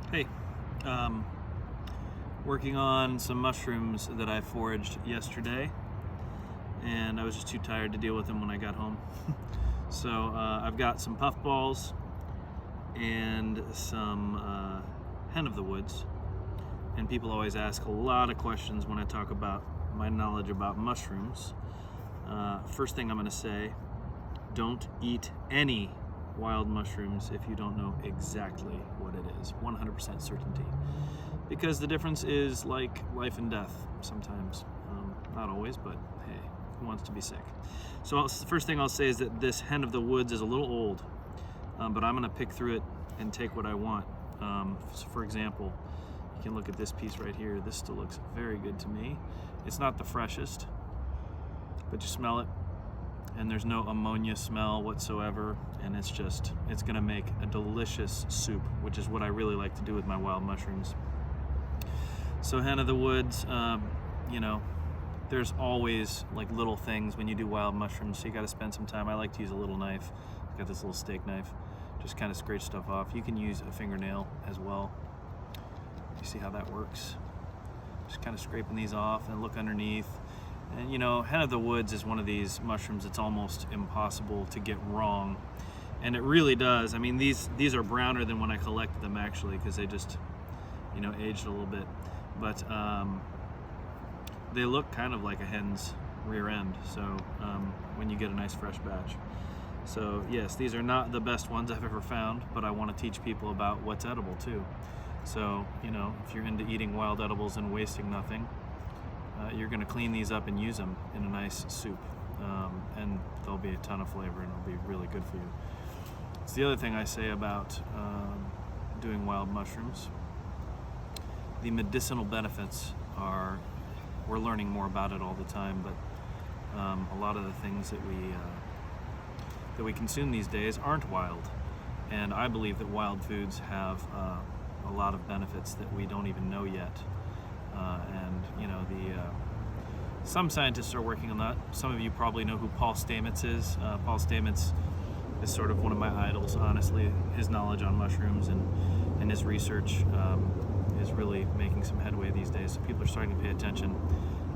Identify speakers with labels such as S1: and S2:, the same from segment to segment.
S1: Hey, um, working on some mushrooms that I foraged yesterday, and I was just too tired to deal with them when I got home. So I've got some puffballs and some hen of the woods, and people always ask a lot of questions when I talk about my knowledge about mushrooms. First thing I'm going to say, don't eat any wild mushrooms if you don't know exactly what it is, 100% certainty, because the difference is like life and death sometimes. Not always, but hey, who wants to be sick? So the first thing I'll say is that this hen of the woods is a little old, but I'm gonna pick through it and take what I want. So for example, you can look at this piece right here. This still looks very good to me. It's not the freshest, but you smell it, and there's no ammonia smell whatsoever, and it's gonna make a delicious soup, which is what I really like to do with my wild mushrooms. So hen of the woods, there's always like little things when you do wild mushrooms, so you gotta spend some time. I like to use a little knife. I've got this little steak knife, just kind of scrape stuff off. You can use a fingernail as well. You see how that works? Just kind of scraping these off and look underneath. And hen of the woods is one of these mushrooms that's almost impossible to get wrong, and it really does. I mean, these are browner than when I collected them, actually, because they just aged a little bit, but they look kind of like a hen's rear end, so when you get a nice fresh batch. So yes, these are not the best ones I've ever found, but I want to teach people about what's edible too. So if you're into eating wild edibles and wasting nothing, you're going to clean these up and use them in a nice soup, and there'll be a ton of flavor, and it'll be really good for you. It's the other thing I say about doing wild mushrooms. The medicinal benefits we're learning more about it all the time, but a lot of the things that we consume these days aren't wild, and I believe that wild foods have a lot of benefits that we don't even know yet. Some scientists are working on that. Some of you probably know who Paul Stamets is. Paul Stamets is sort of one of my idols, honestly. His knowledge on mushrooms and his research is really making some headway these days. So people are starting to pay attention.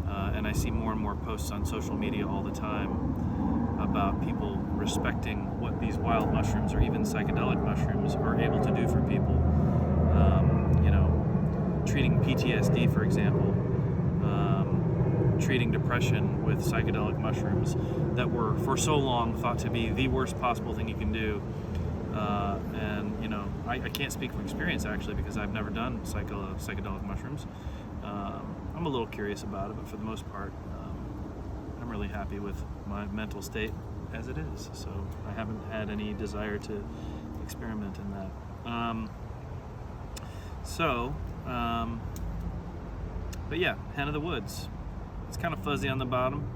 S1: And I see more and more posts on social media all the time about people respecting what these wild mushrooms or even psychedelic mushrooms are able to do for people. Treating PTSD, for example, treating depression with psychedelic mushrooms that were for so long thought to be the worst possible thing you can do. I can't speak from experience, actually, because I've never done psychedelic mushrooms. I'm a little curious about it, but for the most part, I'm really happy with my mental state as it is. So I haven't had any desire to experiment in that. But yeah, hen of the woods. It's kind of fuzzy on the bottom.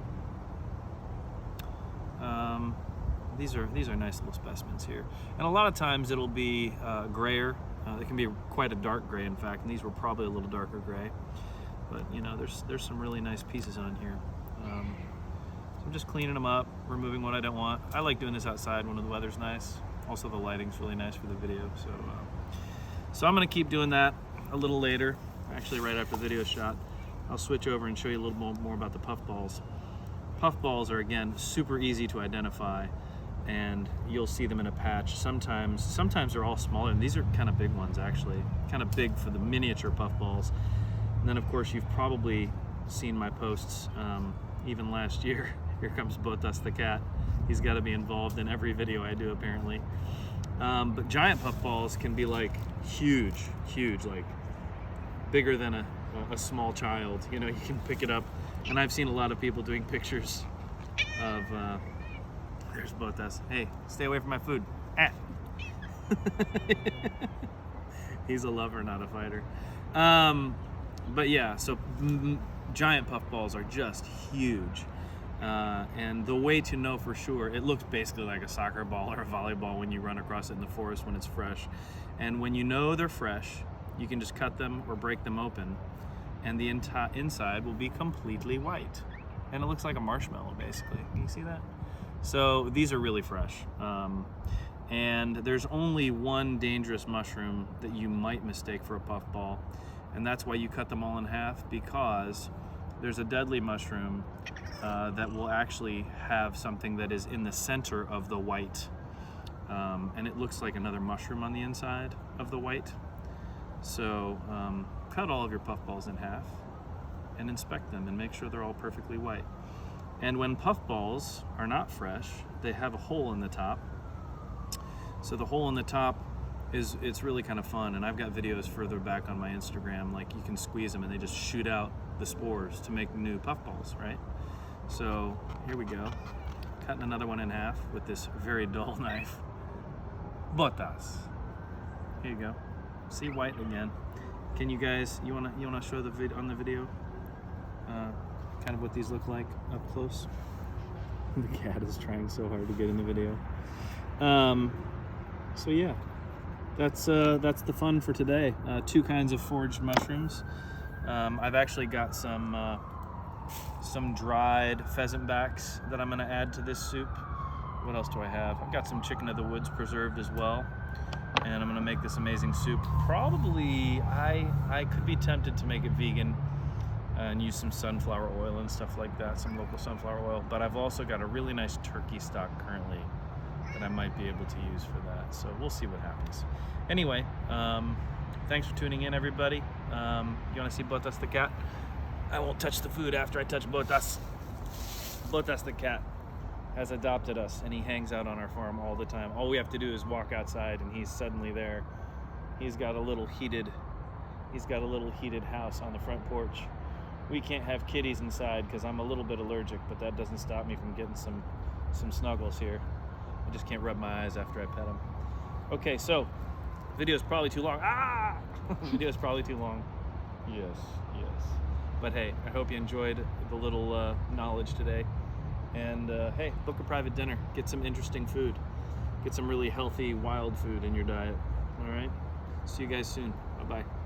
S1: These are nice little specimens here, and a lot of times it'll be grayer. It can be quite a dark gray, in fact, and these were probably a little darker gray. But there's some really nice pieces on here. So I'm just cleaning them up, removing what I don't want. I like doing this outside when the weather's nice. Also, the lighting's really nice for the video. So I'm gonna keep doing that a little later. Actually, right after the video shot, I'll switch over and show you a little more about the puffballs. Puffballs are, again, super easy to identify, and you'll see them in a patch. Sometimes they're all smaller, and these are kind of big ones, actually. Kind of big for the miniature puffballs. And then, of course, you've probably seen my posts even last year. Here comes Botas the cat. He's got to be involved in every video I do, apparently. But giant puffballs can be like huge, like bigger than a small child. You can pick it up, and I've seen a lot of people doing pictures of there's Botas. Hey, stay away from my food. Ah. He's a lover, not a fighter. But yeah, so giant puffballs are just huge. And the way to know for sure, it looks basically like a soccer ball or a volleyball when you run across it in the forest when it's fresh. And when you know they're fresh, you can just cut them or break them open, and the inside will be completely white. And it looks like a marshmallow, basically. Can you see that? So these are really fresh. And there's only one dangerous mushroom that you might mistake for a puffball, and that's why you cut them all in half, because there's a deadly mushroom that will actually have something that is in the center of the white, and it looks like another mushroom on the inside of the white. So cut all of your puffballs in half and inspect them and make sure they're all perfectly white. And when puffballs are not fresh, they have a hole in the top. So the hole in the top it's really kind of fun, and I've got videos further back on my Instagram, like you can squeeze them and they just shoot out the spores to make new puffballs, right? So here we go, cutting another one in half with this very dull knife. Botas. Here you go. See, white again. Can you guys, you wanna show the on the video kind of what these look like up close? The cat is trying so hard to get in the video. So yeah, that's the fun for today. 2 kinds of foraged mushrooms. I've actually got some dried pheasant backs that I'm gonna add to this soup. What else do I have? I've got some chicken of the woods preserved as well, and I'm gonna make this amazing soup. Probably, I could be tempted to make it vegan and use some sunflower oil and stuff like that, some local sunflower oil, but I've also got a really nice turkey stock currently that I might be able to use for that, so we'll see what happens. Anyway, thanks for tuning in, everybody. You want to see Botas the cat? I won't touch the food after I touch Botas. Botas the cat has adopted us, and he hangs out on our farm all the time. All we have to do is walk outside and he's suddenly there. He's got a little heated house on the front porch. We can't have kitties inside because I'm a little bit allergic, but that doesn't stop me from getting some snuggles here. I just can't rub my eyes after I pet him. Okay, so video's probably too long. Video's probably too long. Yes. But hey, I hope you enjoyed the little knowledge today. And hey, book a private dinner. Get some interesting food. Get some really healthy wild food in your diet. All right? See you guys soon. Bye-bye.